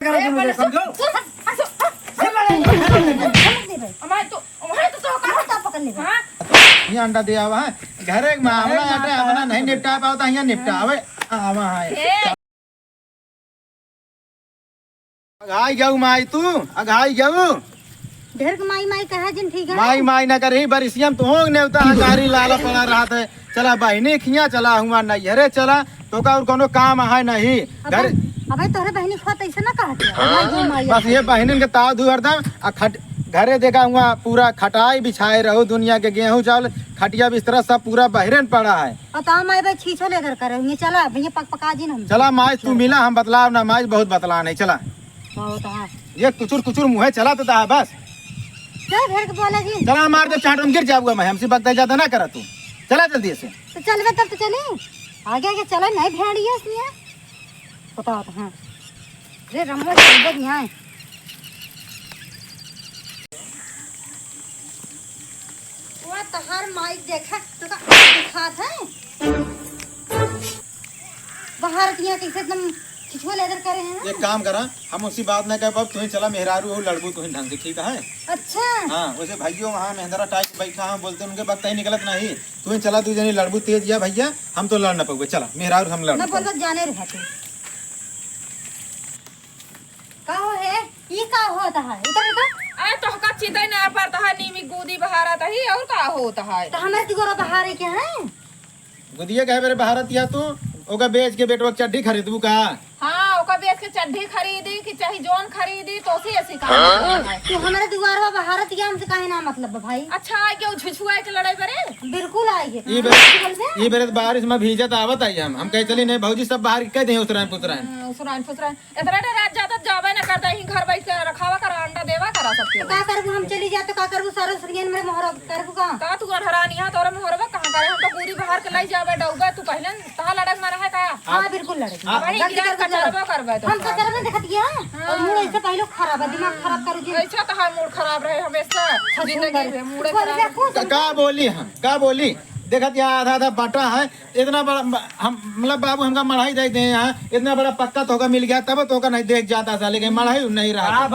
समझो ये अंडा दिया हुआ है घर एक मामला आटे अपना नहीं निपटा पाता यहाँ निपटावे आवा है अगाई जाऊ माई तू अगाई जाऊ ढेर माई माई कहा जिन ठीक है माई माई न करही बरिसियम तो होंग नेवता हंगारी लाला पड़ा रहा था चला बहनी खिया चला हुआ नहीं अरे चला तो का और कोनो काम है नहीं घर अबे तोरे बहनी खत ऐसे ना कहत बस ये बहनिन के ताव दू हरदम आ खट घरे देखा हुआ पूरा खटाई बिछाए रहो दुनिया के गेहूं चावल खटिया बिस्तरा सब पूरा बहरन पड़ा है और ता माई बे छीछो लेकर करेंगे चला भैया पक पका जी हम चला माई तू मिला हम बतलाव ना माई बहुत बतला नहीं चला बहुत है ये कुचुर कुचुर मुँह चला तो ता बस क्या ढेर के बोला जी चला मार दे चाटन गिर जाऊंगा मैं हमसे बकता ज्यादा ना करा तू चला जल्दी से तो चल बे तब तो चले आगे आगे चला नहीं भेड़िया इसमें बताओ तो हां रे रमवा चल दे यहां वो तहार माइक देखा तो का दिखात है बाहर किया कैसे एकदम खिचवा लेकर करे हैं एक काम करा हम उसी बात नहीं कह पाब तू ही चला मेहरारू हो लड़बू तू ही ढंग से ठीक है अच्छा हाँ वैसे भाइयों वहाँ मेहंदरा टाइप बैठा हम बोलते उनके वक्त ही निकलत नहीं तू ही चला तू जनी लड़बू तेज या भैया हम तो लड़ न पाओगे चला मेहरारू हम लड़ मैं बोल जाने रहा तू का हो है ये का होता है इधर इधर आ तो का चिदई ना पड़ता है नीमी गोदी बहारा तही और का होता है तो हमारे तिगोरा बाहर है क्या है गुदिया कहे मेरे भारत या तू ओका बेच के बेटवा चड्डी खरीदबू का हां ओका बेच के चड्ढी खरीदी कि चाहे जोन खरीदी तो से ऐसी का तो हमारे तिगोरा बाहर है हमसे काहे ना मतलब भाई अच्छा है क्यों झुझुआ के लड़ाई करे बिल्कुल आएंगे ये बेरे बारिश में भीजत आवत आई हम कहे चली नहीं भौजी सब बाहर कह दे उतरान पुतरान सुरान फुसरान इतना रात जाता जावे ना करता ही घर बैठ के रखावा करा अंडा देवा करा सबके का करबू हम चली जाते का करबू सारा सरियन में मोहर करबू का तू हरानी है तोरा मोहरवा कहां करे हम तो पूरी बाहर के लाई जावे डौगा तू पहले तहा लड़क मारा है का हां बिल्कुल लड़े वही गिरा कचरवा करबे तो हम कचरा में देखत गया और मूड ऐसे पहले खराब है दिमाग खराब करू जी ऐसा तो है मूड खराब रहे हमेशा जिंदगी में मूड खराब का बोली हम का बोली देखत यहाँ आधा आधा बाटा है इतना बड़ा हम मतलब बाबू हमका मढ़ाई दे दे यहाँ इतना बड़ा पक्का तो मिल गया तब तो नहीं देख जाता था लेकिन मढ़ाई नहीं रहा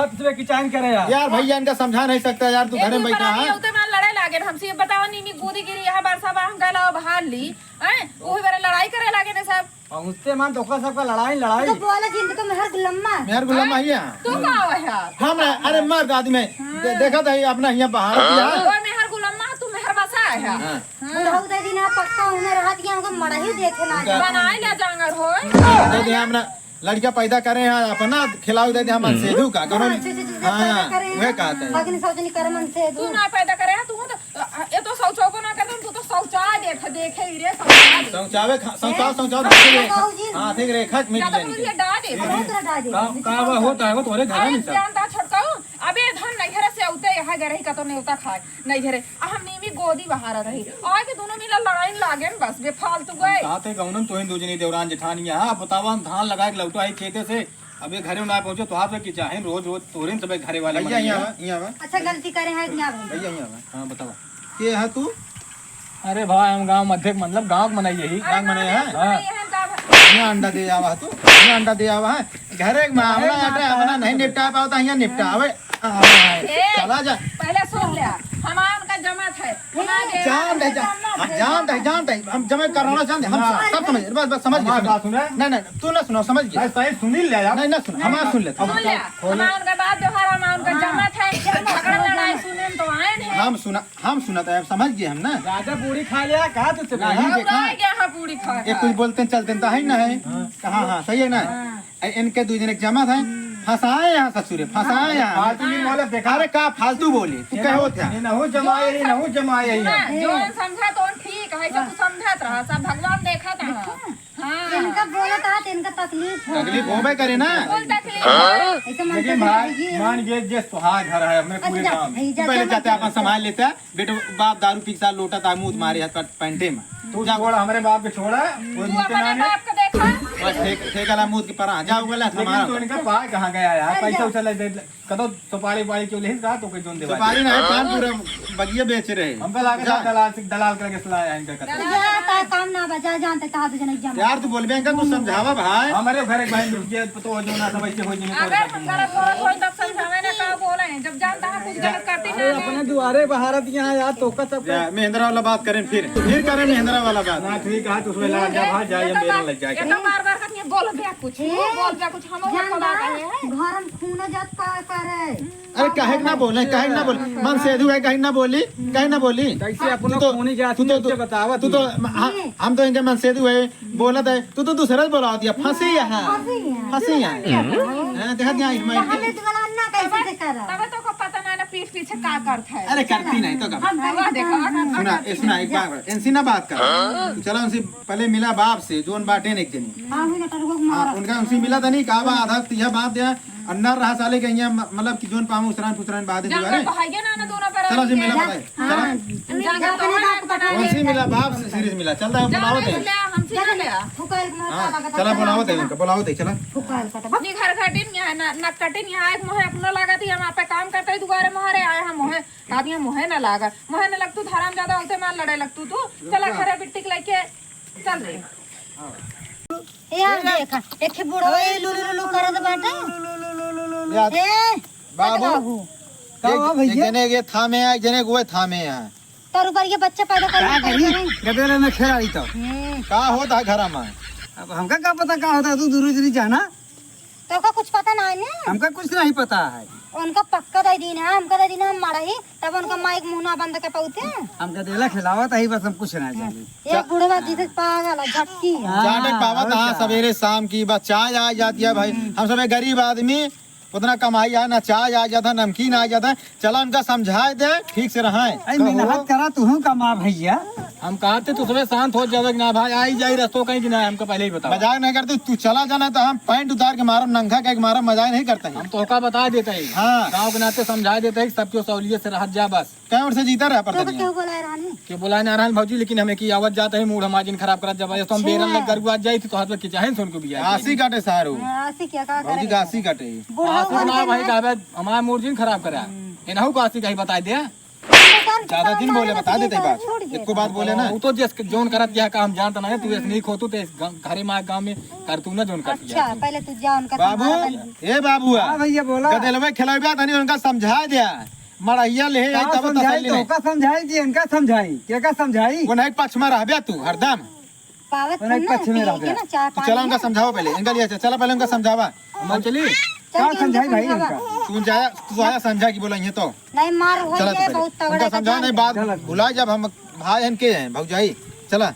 करे यार भैया इनका समझा नहीं सकता यार तू घर में बैठा है लड़ाई लागे हमसे बताओ नीमी गोदी गिरी यहाँ बरसा हम गला बाहर ली वही बारे लड़ाई करे लागे ने सब पहुँचते मान तो सबका लड़ाई लड़ाई तो बोला जिंद तो मेहर गुलम्मा मेहर गुलाम है तू का है यार हम अरे मर्द आदमी देखा था अपना यहाँ बाहर किया ओए मेहर गुलम्मा तू मेहर बसा है बुढ़ऊ दे दिन पक्का उन्हें रहा दिया हमको मड़ही देखे ना बनाए ले जांगर हो दे दे हमरा लड़कियां पैदा करे हैं अपना खिलाओ दे दे हम सेधु का करो हां वह कहते हैं बाकी सोचनी कर मन से तू ना पैदा करे तू तो ये तो शौचो को ना करते तू तो शौचालय देखे रे शौचावे शौचावे हां ठीक रे खच मिट जाएगी ये डाले बहुत रहा दे का होता है वो तुम्हारे घर में सब जानता छटकाऊ अबे धन नहीं घरे से उते यहाँ गरे का तो नहीं उता खाए नहीं घरे हम नीमी गोदी बहारा रही और के दोनों मिला लड़ाई लागे बस बेफालतू गए साथे गौनन तो दूजनी देवरान जेठानी हां बतावा धान लगा के लौटो आई खेते से अबे घरे ना पहुंचे तो आप की चाहे रोज रोज तोरे सब घरे वाले भैया यहाँ अच्छा गलती करे हैं यहाँ भैया यहाँ हां बतावा के है तू अरे भाई हम गांव मध्य मतलब गांव में मनाई यही गांव में है हां यहाँ अंडा दे आवा तू यहाँ अंडा दे आवा है घर एक मामला आटे अपना नहीं निपटा पाता यहाँ निपटावे चला जा पहले सुन ले हमारा उनका जमात है जान दे हम जमा करना जानते हम सब समझ बस समझ गए नहीं तू ना सुनो समझ गया सही सुन ले यार नहीं ना सुन हमारा सुन ले हमारा उनका बात व्यवहार हमारा उनका जमात है झगड़ा लड़ाई सुने तो आए नहीं हम सुना तो समझ गए हम ना राजा पूरी खा लिया कहा तुझसे नहीं देखा यहाँ पूरी खा एक कुछ बोलते हैं चलते हैं तो है ना है हाँ हाँ सही है ना इनके दो जन एक जमा था फंसाए यहाँ ससुरे फंसाए यहाँ फालतू नहीं बोले बेकार अरे का फालतू बोले तू कहो था नहु जमाए जो समझा तो ठीक है सब समझत रहा सब भगवान देखा था इनका बोला था इनका तकलीफ हो तकलीफ होबे करे ना ऐसे मन लेकिन भाई मान गए जे सुहाग घर है अपने पूरे गांव में पहले जाते अपन संभाल लेते बेटो बाप दारू पीसा लोटा था मुंह मारे हाथ पैंटे में तू छोड़ हमारे बाप के छोड़ा वो तू नीचे अपने ना बाप को देखा बस ठेका मुद के परा जाओ गला लेकिन हमारा तो इनका पा कहाँ गया यार पैसा उछल कदो सुपारी पारी क्यों लेहिस का तो कोई जोन देवा सुपारी नहीं पान पूरा बगिया बेच रहे हमका लागे दलाल करके सलाह इनका कर जाता काम ना बजा जानते कहा तुझे नहीं जाना यार तू बोलबे का तू समझावा भाई हमारे घर एक बहन रुकिए तो जो ना सब ऐसे हो जिने अगर हम गलत बोलत होई तब समझावे ना का बोले हैं जब जानता है कुछ गलत करती ना अपने दुआरे बहारा दिया यार तो का सब महेंद्रा वाला बात करें फिर करें महेंद्रा वाला बात ना ठीक है तो उसमें लगा जा भाग जाए मेरा लग जाए ये तो बार-बार कहती है बोल बे कुछ बोल बे कुछ हम वो जानता पता है घर में खून जात का करे अरे काहे ना बोले काहे ना बोले मन सेधु है काहे ना बोली कैसे अपना खूनी जात से बतावा तू तो हम तो इनके मन सेधु है बोलत है तू तो दूसरा बोला दिया फंसी यहाँ फंसी यहाँ देखा दिया इसमें हमें तो वाला अन्ना कैसे से करा तब तो को पता नहीं ना पीठ पीछे का करता है अरे करती नहीं तो कब वाह देखो सुना एक बार इनसे ना बात कर तू चला उनसे पहले मिला बाप से जोन बाटे ने एक दिन हां हुई ना टरगो हाँ, उनका उनसे मिला था नहीं कहा आधा यह बात दिया अन्नर रहा साले के यहाँ मतलब कि जोन पामू फुसरान बात जंगल है बहाइए ना दोनों पर चलो जी मिला बताए हां जंगल तो है पता उनसे मिला बाप से सीरीज मिला चलता है बुलाओ दे हमसे ना ले फुकाल में हाँ चला बुलाओ दे इनका बुलाओ दे चला फुकाल का अपनी घर घटिन यहाँ न कटिन यहाँ एक मोहे अपना लगा थी हम आप पे काम करते ही दुबारे मोहरे आए हम मोहे आदमी मोहे न लागा मोहे न लगतू धराम ज्यादा होते मार लड़े लगतू तू चला घरे बिट्टी लेके चल रे यार देखा एक बुढ़वा ए लुलु लुलु करत बाटे याद ए बाबू एक जने ये थामे है एक जने गोए थामे है तर ऊपर ये बच्चा पैदा कर गदेले में खेलाई तो का होता है घर में अब हमका क्या पता क्या होता है तू दूर दूर जाना तो का कुछ पता ना है ना हमका कुछ नहीं पता है उनका पक्का दे दिन है हमका दे दिन हम मारा ही तब उनका माइक मुंह बंद के पौते हम गदेला खिलावत है बस हम कुछ नहीं जाने ये बुढ़वा जिसे पागल है झटकी जाने पावत हाँ सवेरे शाम की बस चाय आ जाती है भाई हम सब गरीब आदमी उतना कमाई आए ना चाय आ जाता नमकीन आ जाता चला उनका समझाए दे ठीक से रहा मेहनत करा तू कमा भैया हम कहते तो सुबह शांत हो जावे ना भाई आई जाई रस्तों कहीं कि ना हमको पहले ही बता मजाक नहीं करते तू चला जाना तो हम पैंट उतार के मारम नंगा के मारम मजाक नहीं करते हैं हम तो का बता देते हैं हाँ गाँव के नाते समझा देते हैं सबको सहूलियत से राहत जा बस कहीं और से जीता रहा तो पड़ता क्यों बोला है रानी के बोला नारायण भौजी लेकिन हमें की आवत जाता है मूड हमारे खराब करा जब तो हम बेरन लग गरुआ जाई थी तो हाथ में खिंचाहे सुन को भी आसी काटे सारू ऐसे क्या का भौजी करे का आसी काटे आसू ना भाई कहबे हमारा मूड जिन खराब करा इनहु को आसी कहीं बता दिया ज्यादा दिन बोले बता देते बात एक को बात बोले ना वो तो जिस जोन करत दिया काम जानता ना तू ऐसे नहीं खोतू तो घरे माँ गाँव में कर तू ना जोन कर अच्छा पहले तू जा उनका बाबू ए बाबू हाँ भैया बोला गदलवे खिलाया था नहीं उनका समझा दिया मड़ैया ले आई तब समझाई तसल्ली तो नहीं का समझाई जी इनका समझाई क्या का समझाई वो नहीं पक्ष में रह तू हरदम पावत उन्हें ना पश्चिमी रह पिए के ना चाय तू चला उनका समझाओ पहले इनका लिया चला पहले उनका समझावा मैं चली क्या समझाई भाई इनका तू आया समझा की बोला ये तो नहीं मार हो चला जाए तू बहुत पहले उनका तगड़ा समझा नहीं बात भुला जब हम भाई हैं के हैं भौजाई चला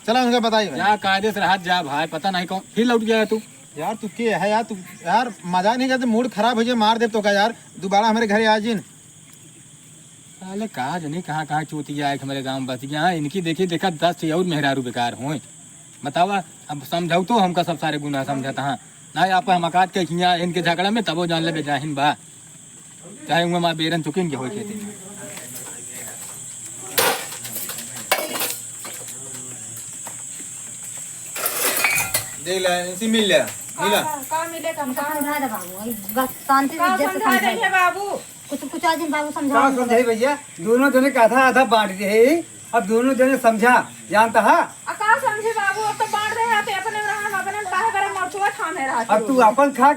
चला उनका बताइए जा कायदे से राहत जा भाई पता नहीं कौन फिर लौट गया तू यार तू के है यार तू यार मजा नहीं करते मूड खराब हो जाए मार दे तो का यार दोबारा हमारे घर आ जिन अरे कहा जनी कहाँ चूतिया है हमारे गाँव बस गया इनकी देखी देखा 10 और मेहरारू बेकार हो बतावा अब समझाऊ तो हमका सब सारे गुना समझाता हाँ ना आप मकात के खिया इनके झगड़ा में तबो जान ले बेजाहिन बा चाहे उमा माँ बेरन चुकिन के हो खेती देख ले इसी मिल ले मिला का मिलेगा हमका समझा दे बाबू बस शांति से का इज्जत से समझा समझा रही है बाबू कुछ आज बाबू क्या समझा समझाई भैया दोनों जने का आधा आधा बांट दे अब दोनों जने समझा जानता है का समझे बाबू अब तो बांट रहे आते अपने रहा अपने बाहर करे मरचुआ खाने रहा अब तू अपन खा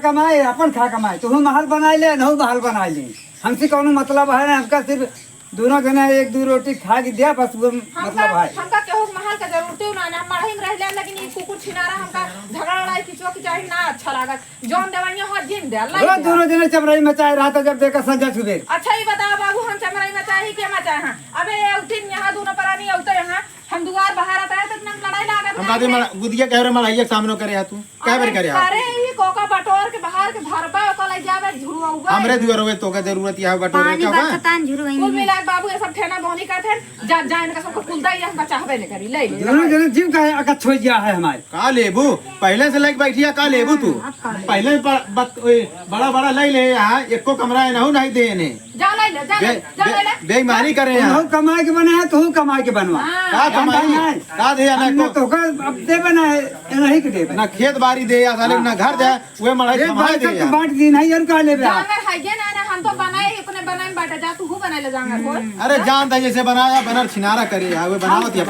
कमाए तू महल बनाए ले नहु महल बनाए ले हमसे कौन मतलब है ना हमका सिर्फ दोनों जने एक दो रोटी खा के दिया बस वो मतलब है हमका केहू महल का जरूरत ना ना मरही में रह ले लेकिन ये कुकुर छिनारा हमका झगड़ा लड़ाई किचवा की चाहे ना अच्छा लागत जोन देवानिया हो जिन दे अल्लाह बोला दोनों जने चमराई मचाए रहा था जब देखा संजा सुबह अच्छा ही बताओ बाबू हम चमराई में चाहे के मचाए हां अबे उठिन यहां दोनों परानी उतर यहां हम दुआर बाहर आता है तो इतना लड़ाई लागत हम कहते गुदिया कह रहे मड़ैया के सामने करे तू कह बार करे अरे ये कोका बटोर के बाहर के भरबा ओका ले जावे झुरु हमरे दुआर होवे तो का जरूरत या बटोरे पानी का बा बरसतान झुरवाई कुल मिला के बाबू ये सब ठेना बोहनी का थे जा जा इनका सबको कुलदा ही हम चाहबे नहीं करी ले ले दोनों जने जीव का अकत छोड़ दिया है हमारे। का लेबू पहले से लेके बैठिया का लेबू तू पहले बड़ा बड़ा ले ले यहाँ एको कमरा है नहु नहीं दे ने जा ले ले जा ले जा ले बेईमानी करे तू यहाँ कमाए के बना है तू कमाए के बनवा। का कमाई का दे ना हमने तो का अब दे बना है नहीं के दे ना खेत बाड़ी दे या साले ना घर दे वे मढ़ाई एक कमाए बार दे तक यार। बांट दी नहीं और का ले बे। जांगर है ये ना हम तो बनाए अपने बनाए बाटा जा तू हु बनाए ले जांगर कोई अरे जान दे जैसे बनाया बनर छिनारा करे यार वे बनावत या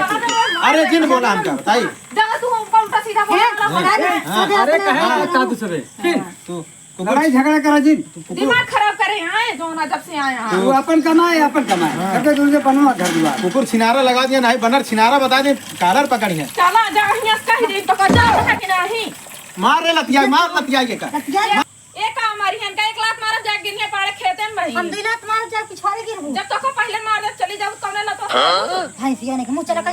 अरे जिन बोला हमका बताई जा तू हमको उल्टा सीधा बोल अरे कहे का तू सबे तू लड़ाई झगड़ा करा जी दिमाग खराब करे हैं जो ना जब से आए हैं तू अपन कमाए करके तुझे बनवा घर द्वार। कुकुर छिनारा लगा दिया नहीं बनर छिनारा बता दे कालर पकड़ी है चला जा हियां कह दे तो का जा रहा कि नहीं मार रे लतिया ये का एक हमारी हन का 1 लाख मार जा गिनिया पाड़े खेते में भाई हम दिना तुम्हारे जा पिछाड़े गिरबू जब तक पहले मार दे चली जाओ कौन ला तो भैंसिया ने के मुंह चला कर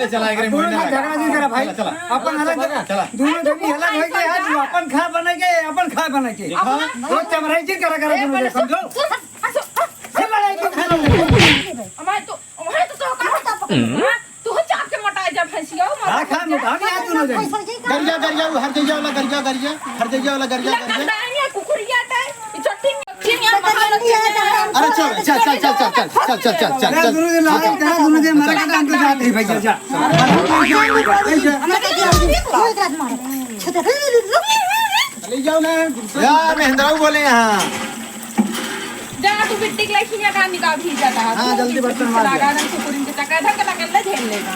अरे चला एकरे दोनों मोहने झगड़ा नहीं करा भाई चला अपन अलग चला दोनों जनी अलग हो गए आज अपन खा बना के अपन खा बना के वो चमराई जी करा दोनों समझो चल लड़ाई के खा लो हमारे तो का तू चाप के मोटाई जा भैंसिया हां खा मिटा नहीं आ दोनों जनी गरिया हर जगह वाला गरिया लड़ाई कुकुरिया टे चट्टी चिनिया अरे चल अरे दोनों जन लड़ाई करा दोनों जन मरा के हम तो जाते हैं भाई जा ले जाओ ना यार महेंद्र बोले यहाँ जा तू बिट्टी के लिए खिया का निकाल भी जाता है हाँ, जल्दी बर्तन मार दे। लगा दन कुकुरिन के चक्कर धर के लगे ले झेल लेगा